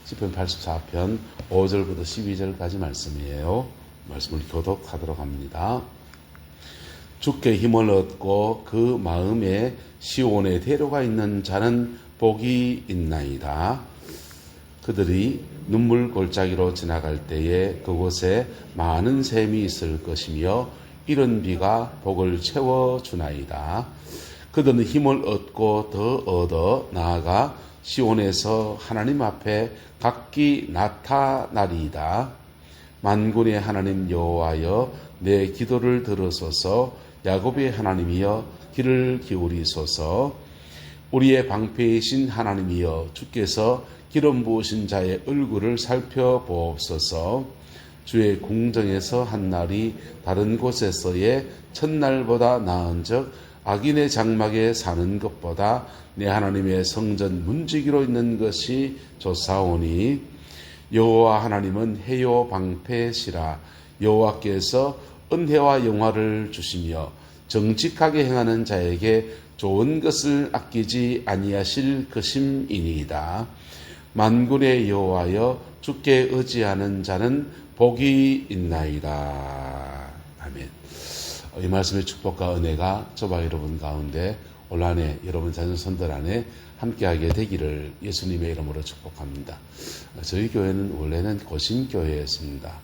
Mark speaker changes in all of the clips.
Speaker 1: 시편 84편 5절부터 12절까지 말씀이에요. 말씀을 교독하도록 합니다. 주께 힘을 얻고 그 마음에 시온의 대로가 있는 자는 복이 있나이다. 그들이 눈물 골짜기로 지나갈 때에 그곳에 많은 샘이 있을 것이며 이른 비가 복을 채워주나이다. 그들은 힘을 얻고 더 얻어 나아가 시온에서 하나님 앞에 각기 나타나리이다. 만군의 하나님 여호와여 내 기도를 들으소서. 야곱의 하나님이여 귀를 기울이소서. 우리의 방패이신 하나님이여 주께서 기름 부으신 자의 얼굴을 살펴보옵소서. 주의 궁정에서 한 날이 다른 곳에서의 첫날보다 나은즉 악인의 장막에 사는 것보다 내 하나님의 성전 문지기로 있는 것이 좋사오니 여호와 하나님은 해요 방패시라. 여호와께서 은혜와 영화를 주시며 정직하게 행하는 자에게 좋은 것을 아끼지 아니하실 것임이니이다. 만군의 여호와여 주께 의지하는 자는 복이 있나이다. 아멘. 이 말씀의 축복과 은혜가 저와 여러분 가운데 올 한해 여러분 자녀손들 안에 함께하게 되기를 예수님의 이름으로 축복합니다. 저희 교회는 원래는 고신교회였습니다.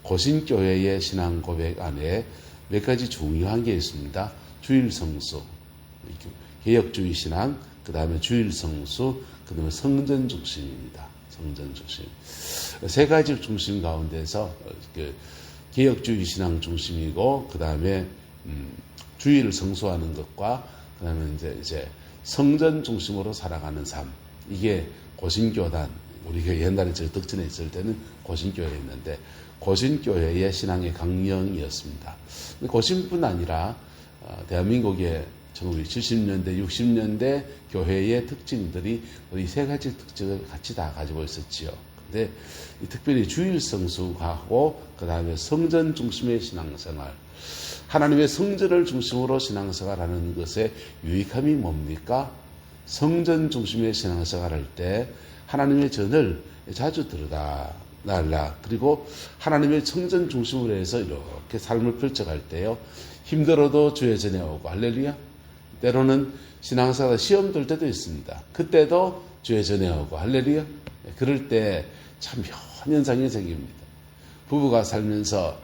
Speaker 1: 고신교회의 신앙 고백 안에 몇 가지 중요한 게 있습니다. 주일성수, 개혁주의 신앙, 그 다음에 주일성수, 그 다음에 성전 중심입니다. 성전 중심. 세 가지 중심 가운데서 개혁주의 신앙 중심이고, 그 다음에 주일을 성수하는 것과, 그 다음에 이제 성전 중심으로 살아가는 삶. 이게 고신교단, 우리가 옛날에 저 덕진에 있을 때는 고신교회였는데, 고신교회의 신앙의 강령이었습니다. 고신뿐 아니라 대한민국의 1970년대, 60년대 교회의 특징들이 이 세 가지 특징을 같이 다 가지고 있었지요. 근데 특별히 주일 성수하고 그 다음에 성전 중심의 신앙생활, 하나님의 성전을 중심으로 신앙생활하는 것의 유익함이 뭡니까? 성전 중심의 신앙생활할 때 하나님의 전을 자주 들여다달라. 그리고 하나님의 성전 중심으로 해서 이렇게 삶을 펼쳐갈 때요, 힘들어도 주의 전에 오고, 할렐루야. 때로는 신앙생활 시험 들 때도 있습니다. 그때도 주의 전에 오고, 할렐루야. 그럴 때 참 현상이 생깁니다. 부부가 살면서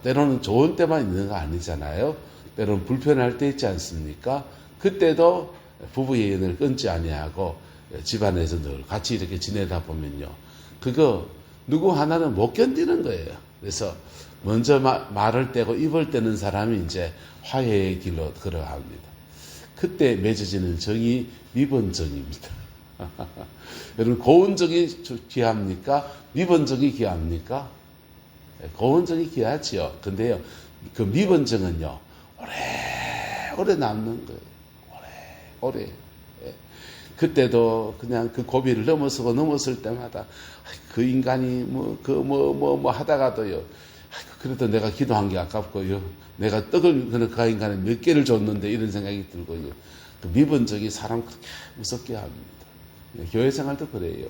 Speaker 1: 때로는 좋은 때만 있는 거 아니잖아요. 때로는 불편할 때 있지 않습니까? 그때도 부부의 연을 끊지 아니하고 집안에서 늘 같이 이렇게 지내다 보면요, 그거 누구 하나는 못 견디는 거예요. 그래서 먼저 말을 떼고 입을 떼는 사람이 이제 화해의 길로 걸어갑니다. 그때 맺어지는 정이 미번정입니다. 여러분, 고운정이 귀합니까? 미번정이 귀합니까? 고운정이 귀하지요. 근데요, 그 미번정은요, 오래 남는 거예요. 오래. 그때도 그냥 그 고비를 넘었을 때마다 그 인간이 하다가도요, 그래도 내가 기도한 게 아깝고요, 내가 떡을 그 인간에 몇 개를 줬는데 이런 생각이 들고요. 그 미번정이 사람 그렇게 무섭게 합니다. 교회 생활도 그래요.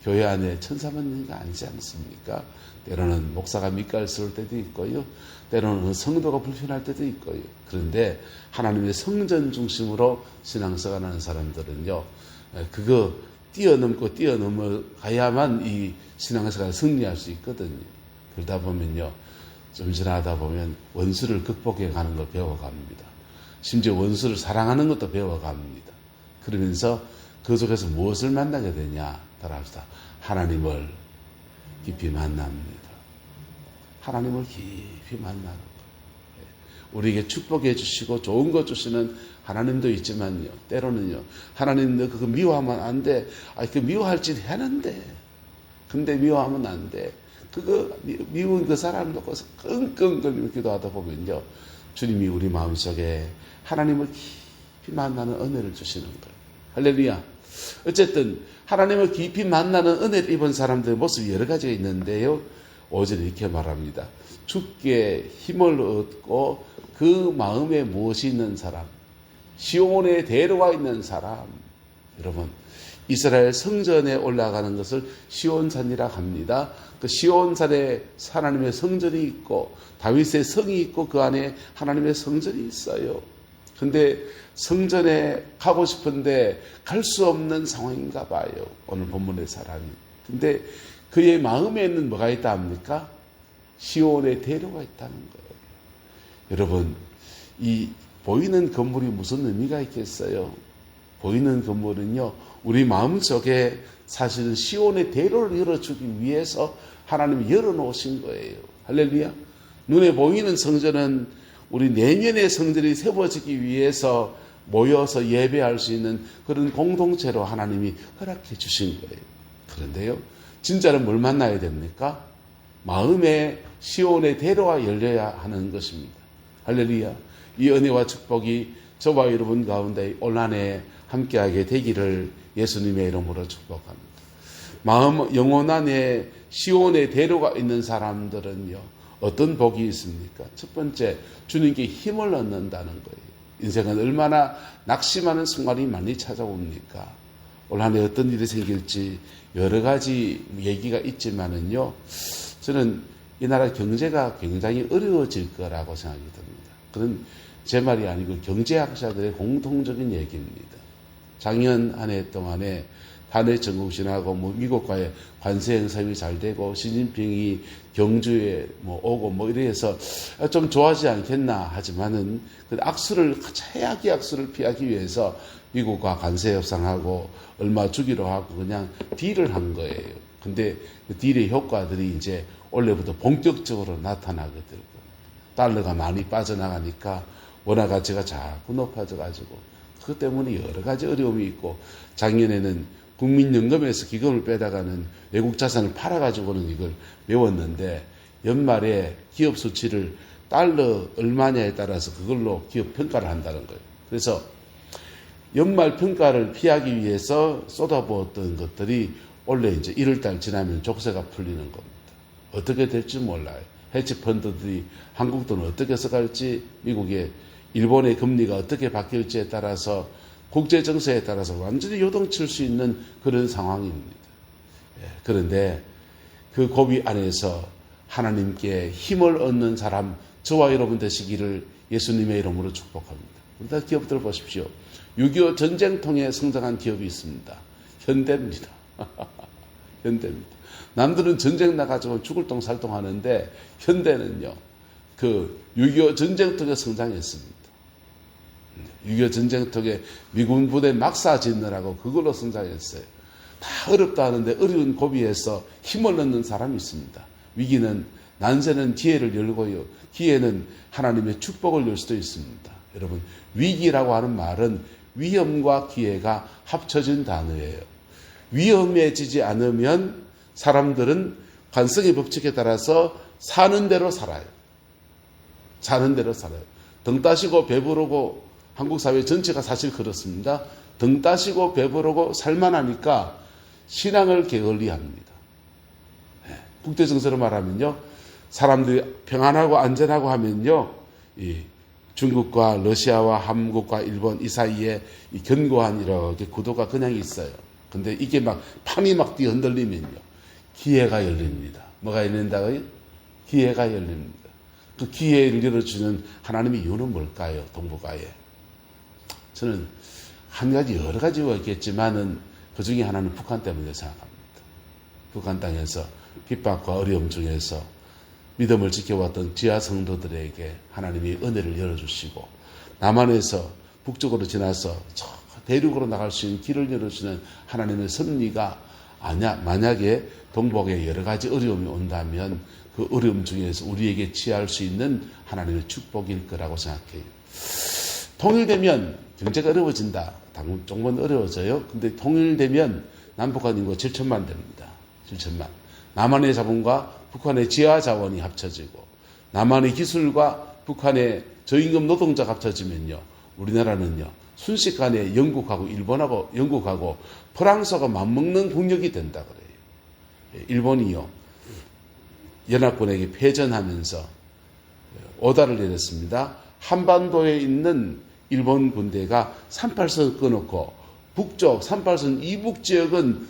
Speaker 1: 교회 안에 천사만 있는 거 아니지 않습니까? 때로는 목사가 밑가스러울 때도 있고요, 때로는 성도가 불편할 때도 있고요. 그런데 하나님의 성전 중심으로 신앙생활하는 사람들은요, 그거 뛰어넘어가야만 이 신앙생활을 승리할 수 있거든요. 그러다 보면요, 좀 지나다 보면 원수를 극복해 가는 걸 배워갑니다. 심지어 원수를 사랑하는 것도 배워갑니다. 그러면서 그 속에서 무엇을 만나게 되냐? 따라합시다. 하나님을 깊이 만납니다. 하나님을 깊이 만나는 것. 우리에게 축복해 주시고 좋은 것 주시는 하나님도 있지만요, 때로는요, 하나님 너 그거 미워하면 안 돼. 그 미워할 짓 하는데, 근데 미워하면 안 돼. 그거 미운 그 사람 놓고서 끙끙거리며 기도하다 보면요, 주님이 우리 마음속에 하나님을 깊이 만나는 은혜를 주시는 거예요. 할렐루야. 어쨌든 하나님을 깊이 만나는 은혜를 입은 사람들의 모습이 여러 가지가 있는데요, 5절에 이렇게 말합니다. 주께 힘을 얻고 그 마음에 무엇이 있는 사람, 시온에 대로가 있는 사람. 여러분, 이스라엘 성전에 올라가는 것을 시온산이라 합니다. 그 시온산에 하나님의 성전이 있고 다윗의 성이 있고 그 안에 하나님의 성전이 있어요. 근데 성전에 가고 싶은데 갈 수 없는 상황인가 봐요. 오늘 본문의 사람이. 근데 그의 마음에는 뭐가 있다 합니까? 시온의 대로가 있다는 거예요. 여러분, 이 보이는 건물이 무슨 의미가 있겠어요? 보이는 건물은요, 우리 마음속에 사실은 시온의 대로를 열어주기 위해서 하나님이 열어놓으신 거예요. 할렐루야. 눈에 보이는 성전은 우리 내면의 성전이 세워지기 위해서 모여서 예배할 수 있는 그런 공동체로 하나님이 허락해 주신 거예요. 그런데요, 진짜는 뭘 만나야 됩니까? 마음의 시온의 대로가 열려야 하는 것입니다. 할렐루야. 이 은혜와 축복이 저와 여러분 가운데 올 한 해 함께하게 되기를 예수님의 이름으로 축복합니다. 마음, 영혼 안에 시온의 대로가 있는 사람들은요, 어떤 복이 있습니까? 첫 번째, 주님께 힘을 얻는다는 거예요. 인생은 얼마나 낙심하는 순간이 많이 찾아옵니까? 올 한 해 어떤 일이 생길지 여러 가지 얘기가 있지만은요, 저는 이 나라 경제가 굉장히 어려워질 거라고 생각이 듭니다. 그건 제 말이 아니고 경제학자들의 공통적인 얘기입니다. 작년 한 해 동안에 한일 전국신하고 미국과의 관세 행사가 잘 되고 시진핑이 경주에 오고 이래서 좀 좋아하지 않겠나 하지만은 그 최악의 악수를 피하기 위해서 미국과 관세 협상하고 얼마 주기로 하고 그냥 딜을 한 거예요. 근데 그 딜의 효과들이 이제 올해부터 본격적으로 나타나거든요. 달러가 많이 빠져나가니까 원화 가치가 자꾸 높아져가지고 그것 때문에 여러 가지 어려움이 있고 작년에는 국민연금에서 기금을 빼다가는 외국 자산을 팔아가지고는 이걸 메웠는데 연말에 기업 수치를 달러 얼마냐에 따라서 그걸로 기업 평가를 한다는 거예요. 그래서 연말 평가를 피하기 위해서 쏟아부었던 것들이 원래 이제 1월달 지나면 족쇄가 풀리는 겁니다. 어떻게 될지 몰라요. 헤지펀드들이 한국 돈을 어떻게 써갈지, 미국의 일본의 금리가 어떻게 바뀔지에 따라서 국제 정세에 따라서 완전히 요동칠 수 있는 그런 상황입니다. 그런데 그 고비 안에서 하나님께 힘을 얻는 사람, 저와 여러분 되시기를 예수님의 이름으로 축복합니다. 우리 다 기업들 보십시오. 6.25 전쟁통에 성장한 기업이 있습니다. 현대입니다. 현대입니다. 남들은 전쟁 나가지고 죽을 똥 살똥 하는데 현대는요, 그 6.25 전쟁통에 성장했습니다. 6.25 전쟁통에 미군 부대 막사 짓느라고 그걸로 성장했어요. 다 어렵다 하는데 어려운 고비에서 힘을 얻는 사람이 있습니다. 위기는, 난세는 기회를 열고요. 기회는 하나님의 축복을 열 수도 있습니다. 여러분, 위기라고 하는 말은 위험과 기회가 합쳐진 단어예요. 위험해지지 않으면 사람들은 관성의 법칙에 따라서 사는 대로 살아요. 사는 대로 살아요. 등 따시고 배부르고, 한국 사회 전체가 사실 그렇습니다. 등 따시고 배부르고 살만하니까 신앙을 게을리합니다. 국제 정세로 말하면요, 사람들이 평안하고 안전하고 하면요, 이 중국과 러시아와 한국과 일본 이 사이에 이 견고한 이렇게 구도가 그냥 있어요. 근데 이게 막 판이 막 뒤흔들리면요, 기회가 열립니다. 뭐가 열린다고요? 기회가 열립니다. 그 기회를 열어주는 하나님의 이유는 뭘까요? 동북아에. 저는 한 가지, 여러 가지가 있겠지만은 그 중에 하나는 북한 때문에 생각합니다. 북한 땅에서 핍박과 어려움 중에서 믿음을 지켜왔던 지하 성도들에게 하나님이 은혜를 열어주시고, 남한에서 북쪽으로 지나서 저 대륙으로 나갈 수 있는 길을 열어주는 하나님의 섭리가 만약에 동북에 여러 가지 어려움이 온다면 그 어려움 중에서 우리에게 취할 수 있는 하나님의 축복일 거라고 생각해요. 통일되면 경제가 어려워진다. 조금은 어려워져요. 근데 통일되면 남북한 인구가 7천만 됩니다. 7천만. 남한의 자본과 북한의 지하 자원이 합쳐지고, 남한의 기술과 북한의 저임금 노동자가 합쳐지면요, 우리나라는요, 순식간에 영국하고 프랑스가 맞먹는 국력이 된다 그래요. 일본이요, 연합군에게 패전하면서 오다를 내렸습니다. 한반도에 있는 일본 군대가 38선 끊었고 북쪽 38선 이북 지역은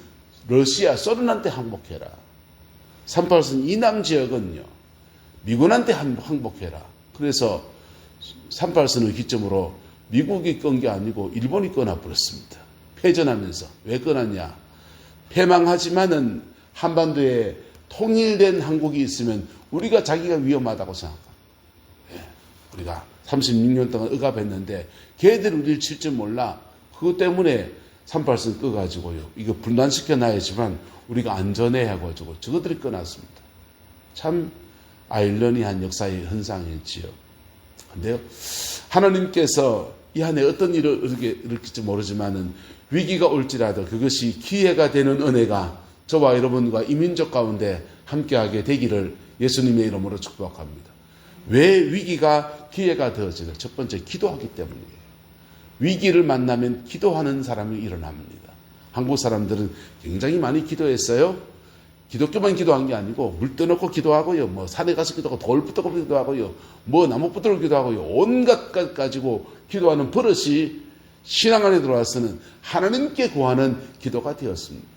Speaker 1: 러시아, 소련한테 항복해라. 38선 이남 지역은요, 미군한테 항복해라. 그래서 38선을 기점으로 미국이 건 게 아니고 일본이 꺼놔버렸습니다. 패전하면서. 왜 꺼놨냐? 패망하지만은 한반도에 통일된 한국이 있으면 우리가 자기가 위험하다고 생각합니다. 예, 우리가 36년 동안 억압했는데 걔들이 우리를 칠 줄 몰라. 그것 때문에 38선 꺼가지고요. 이거 분단시켜 놔야지만 우리가 안전해야 해가지고 저것들이 꺼놨습니다. 참 아이러니한 역사의 현상일지요. 근데요, 하나님께서 이 안에 어떤 일을 일으킬지 모르지만은 위기가 올지라도 그것이 기회가 되는 은혜가 저와 여러분과 이민족 가운데 함께하게 되기를 예수님의 이름으로 축복합니다. 왜 위기가 기회가 되어지는? 첫 번째, 기도하기 때문이에요. 위기를 만나면 기도하는 사람이 일어납니다. 한국 사람들은 굉장히 많이 기도했어요. 기독교만 기도한 게 아니고 물 떠놓고 기도하고요, 뭐 산에 가서 기도하고 돌 붙들고 기도하고요, 뭐 나무 붙들고 기도하고요, 온갖 것 가지고 기도하는 버릇이 신앙 안에 들어와서는 하나님께 구하는 기도가 되었습니다.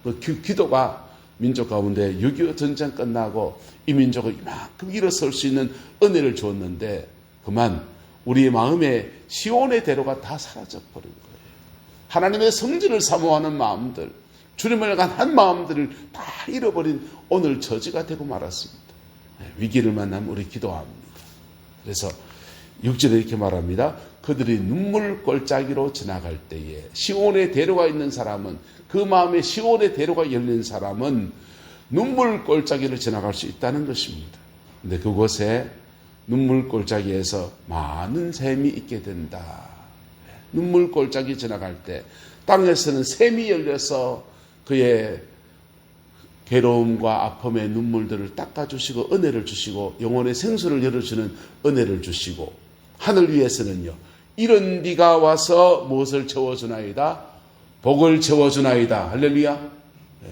Speaker 1: 그 기도가 민족 가운데 6.25 전쟁 끝나고 이 민족을 이만큼 일어설 수 있는 은혜를 주었는데 그만 우리의 마음에 시온의 대로가 다 사라져버린 거예요. 하나님의 성질을 사모하는 마음들, 주님을 향한 한 마음들을 다 잃어버린 오늘 저지가 되고 말았습니다. 위기를 만나면 우리 기도합니다. 그래서 6절에 이렇게 말합니다. 그들이 눈물 골짜기로 지나갈 때에 시온의 대로가 있는 사람은, 그 마음에 시온의 대로가 열린 사람은 눈물 골짜기를 지나갈 수 있다는 것입니다. 근데 그곳에 눈물 골짜기에서 많은 샘이 있게 된다. 눈물 골짜기 지나갈 때 땅에서는 샘이 열려서 그의 괴로움과 아픔의 눈물들을 닦아주시고 은혜를 주시고 영혼의 생수를 열어주는 은혜를 주시고, 하늘 위에서는요, 이런 비가 와서 무엇을 채워주나이다? 복을 채워주나이다. 할렐루야. 네.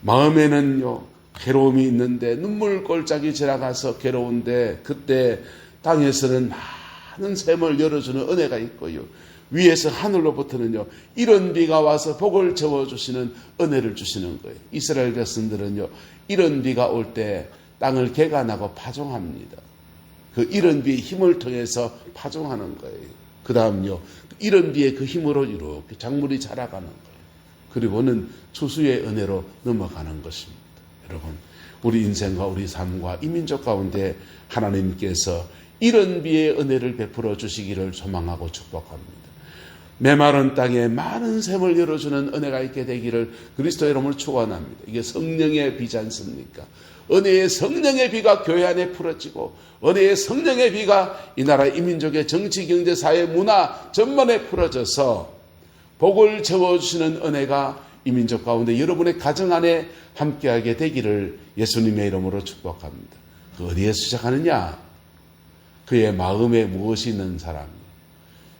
Speaker 1: 마음에는요 괴로움이 있는데 눈물 골짜기 지나가서 괴로운데 그때 땅에서는 많은 샘을 열어주는 은혜가 있고요, 위에서 하늘로부터는요 이런 비가 와서 복을 채워주시는 은혜를 주시는 거예요. 이스라엘 백성들은요 이런 비가 올 때 땅을 개간하고 파종합니다. 그 이런 비의 힘을 통해서 파종하는 거예요. 그 다음요 이런 비의 그 힘으로 이렇게 작물이 자라가는 거예요. 그리고는 추수의 은혜로 넘어가는 것입니다. 여러분, 우리 인생과 우리 삶과 이 민족 가운데 하나님께서 이런 비의 은혜를 베풀어 주시기를 소망하고 축복합니다. 메마른 땅에 많은 샘을 열어주는 은혜가 있게 되기를 그리스도의 이름으로 축원합니다. 이게 성령의 비지 않습니까? 은혜의 성령의 비가 교회 안에 풀어지고 은혜의 성령의 비가 이 나라 이 민족의 정치, 경제, 사회, 문화 전반에 풀어져서 복을 채워주시는 은혜가 이 민족 가운데 여러분의 가정 안에 함께하게 되기를 예수님의 이름으로 축복합니다. 그 어디에 시작하느냐? 그의 마음에 무엇이 있는 사람?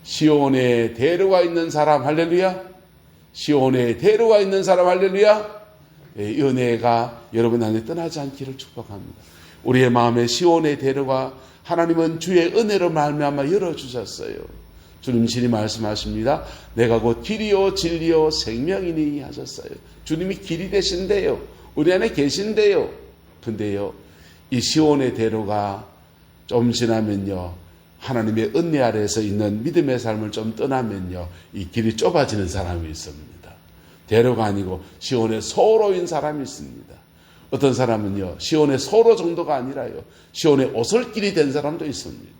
Speaker 1: 시온에 대로가 있는 사람, 할렐루야. 시온에 대로가 있는 사람, 할렐루야. 이 은혜가 여러분 안에 떠나지 않기를 축복합니다. 우리의 마음에 시온의 대로가 하나님은 주의 은혜로 말미암아 열어주셨어요. 주님 신이 말씀하십니다. 내가 곧 길이요 진리요 생명이니 하셨어요. 주님이 길이 되신대요. 우리 안에 계신대요. 근데요 이 시온의 대로가 좀 지나면요 하나님의 은혜 아래에서 있는 믿음의 삶을 좀 떠나면요 이 길이 좁아지는 사람이 있습니다. 대로가 아니고 시온의 소로인 사람이 있습니다. 어떤 사람은요 시온의 소로 정도가 아니라요 시온의 오솔길이 된 사람도 있습니다.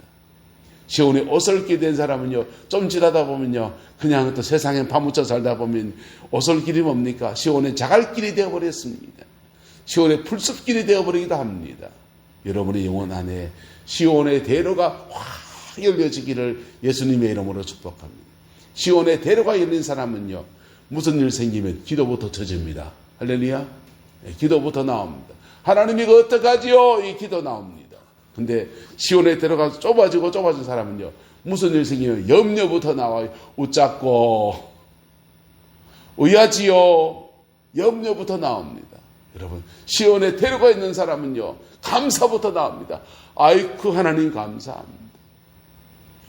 Speaker 1: 시온의 오솔길이 된 사람은요 좀 지나다 보면요 그냥 또 세상에 파묻혀 살다 보면 오솔길이 뭡니까? 시온의 자갈길이 되어버렸습니다. 시온의 풀숲길이 되어버리기도 합니다. 여러분의 영혼 안에 시온의 대로가 확 열려지기를 예수님의 이름으로 축복합니다. 시온의 대로가 열린 사람은요 무슨 일 생기면 기도부터 쳐집니다. 할렐루야. 네, 기도부터 나옵니다. 하나님 이거 어떡하지요? 이 기도 나옵니다. 근데 시온의 대로가 좁아진 사람은요 무슨 일 생기면 염려부터 나와요. 웃잡고 의하지요. 염려부터 나옵니다. 여러분, 시온의 대로가 있는 사람은요 감사부터 나옵니다. 아이쿠 하나님 감사합니다.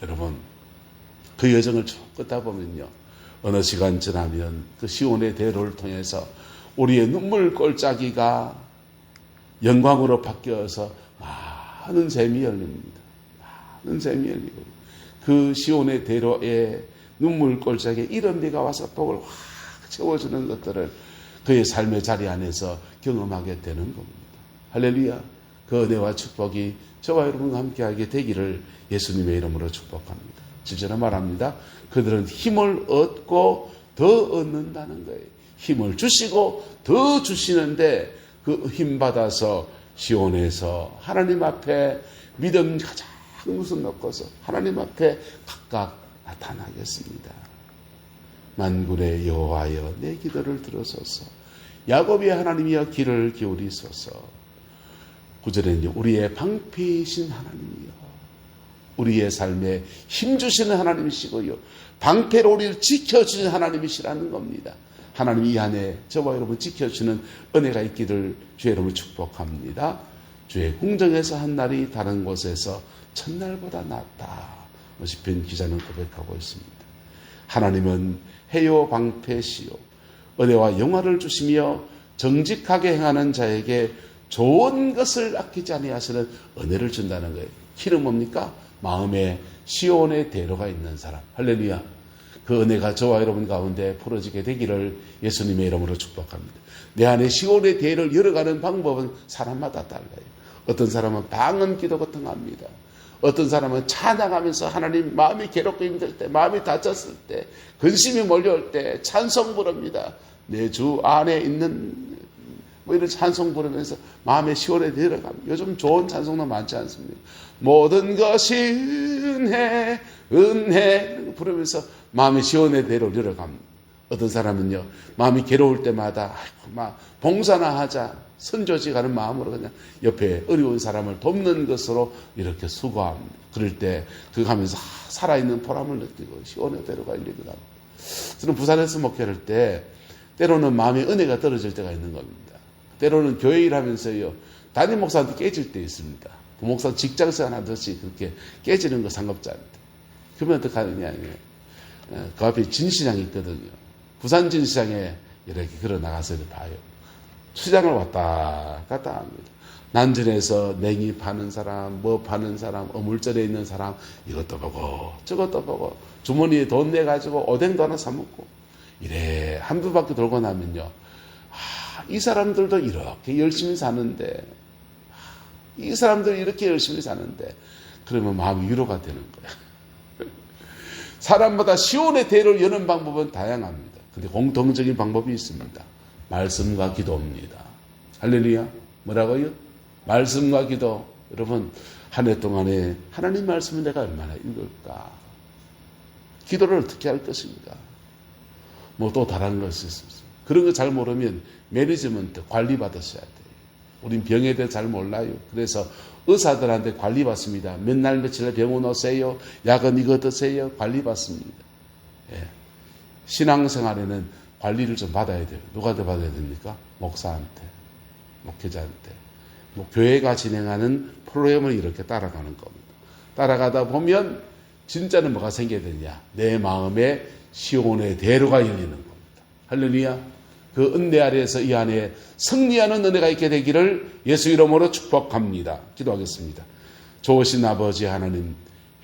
Speaker 1: 여러분, 그 여정을 쭉 걷다 보면요 어느 시간 지나면 그 시온의 대로를 통해서 우리의 눈물 골짜기가 영광으로 바뀌어서 많은 샘이 열립니다. 많은 샘이 열리고 그 시온의 대로에 눈물 골짜기에 이런 비가 와서 복을 확 채워주는 것들을 그의 삶의 자리 안에서 경험하게 되는 겁니다. 할렐루야. 그 은혜와 축복이 저와 여러분과 함께하게 되기를 예수님의 이름으로 축복합니다. 진짜로 말합니다. 그들은 힘을 얻고 더 얻는다는 거예요. 힘을 주시고 더 주시는데 그 힘 받아서 시온에서 하나님 앞에 믿음 가장 우선 놓고서 하나님 앞에 각각 나타나겠습니다. 만군의 여호와여 내 기도를 들으소서. 야곱의 하나님이여 귀를 기울이소서. 9절에는 우리의 방패이신 하나님이여 우리의 삶에 힘주시는 하나님이시고요. 방패로 우리를 지켜주시는 하나님이시라는 겁니다. 하나님 이 안에 저와 여러분 지켜주는 은혜가 있기를 주의 이름으로 축복합니다. 주의 궁정에서 한 날이 다른 곳에서 첫날보다 낫다. 시편 기자는 고백하고 있습니다. 하나님은 해요 방패시요 은혜와 영화를 주시며 정직하게 행하는 자에게 좋은 것을 아끼지 아니하시는 은혜를 준다는 거예요. 키는 뭡니까? 마음에 시온의 대로가 있는 사람. 할렐루야. 그 은혜가 저와 여러분 가운데 풀어지게 되기를 예수님의 이름으로 축복합니다. 내 안에 시온의 대로를 열어가는 방법은 사람마다 달라요. 어떤 사람은 방언 기도 같은 거 합니다. 어떤 사람은 찬양하면서 하나님 마음이 괴롭고 힘들 때, 마음이 다쳤을 때, 근심이 몰려올 때 찬송 부릅니다. 내 주 안에 있는 이런 찬송 부르면서 마음의 시온에 들어갑니다. 요즘 좋은 찬송도 많지 않습니까? 모든 것이 은혜, 은혜 부르면서 마음의 시온의 대로 들어갑니다. 어떤 사람은요, 마음이 괴로울 때마다 막 봉사나 하자, 선조지 가는 마음으로 그냥 옆에 어려운 사람을 돕는 것으로 이렇게 수고합니다. 그럴 때 그거 하면서 살아있는 보람을 느끼고 시온의 대로가 열리고 합니다. 저는 부산에서 목회할 때 때로는 마음의 은혜가 떨어질 때가 있는 겁니다. 때로는 교회 일하면서요, 담임 목사한테 깨질 때 있습니다. 그 목사 직장생활 하듯이 그렇게 깨지는 거 상관없지 않다. 그러면 어떻게 하느냐. 그 앞에 진시장이 있거든요. 부산 진시장에 이렇게 걸어 나가서 봐요. 시장을 왔다 갔다 합니다. 난전에서 냉이 파는 사람, 뭐 파는 사람, 어물절에 있는 사람, 이것도 보고 저것도 보고 주머니에 돈 내가지고 오뎅도 하나 사먹고 이래 한두 바퀴 돌고 나면요. 이 사람들도 이렇게 열심히 사는데, 이 사람들이 이렇게 열심히 사는데, 그러면 마음이 위로가 되는 거야. 사람마다 시온의 대로를 여는 방법은 다양합니다. 근데 공통적인 방법이 있습니다. 말씀과 기도입니다. 할렐루야. 뭐라고요? 말씀과 기도. 여러분, 한 해 동안에 하나님 말씀을 내가 얼마나 읽을까? 기도를 어떻게 할 것인가? 뭐 또 다른 것이 있습니다. 그런 거 잘 모르면 매니지먼트 관리 받으셔야 돼요. 우린 병에 대해 잘 몰라요. 그래서 의사들한테 관리 받습니다. 몇 날 며칠 병원 오세요. 약은 이거 드세요. 관리 받습니다. 예. 신앙생활에는 관리를 좀 받아야 돼요. 누구한테 받아야 됩니까? 목사한테, 목회자한테. 뭐 교회가 진행하는 프로그램을 이렇게 따라가는 겁니다. 따라가다 보면 진짜는 뭐가 생겨야 되냐? 내 마음에 시온의 대로가 열리는 겁니다. 할렐루야. 그 은혜 아래에서 이 안에 승리하는 은혜가 있게 되기를 예수 이름으로 축복합니다. 기도하겠습니다. 좋으신 아버지 하나님,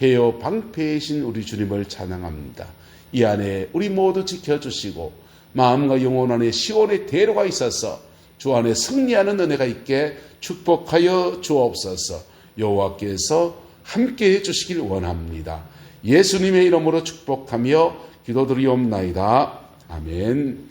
Speaker 1: 해요 방패이신 우리 주님을 찬양합니다. 이 안에 우리 모두 지켜주시고 마음과 영혼 안에 시온의 대로가 있어서 주 안에 승리하는 은혜가 있게 축복하여 주옵소서. 여호와께서 함께해 주시길 원합니다. 예수님의 이름으로 축복하며 기도드리옵나이다. 아멘.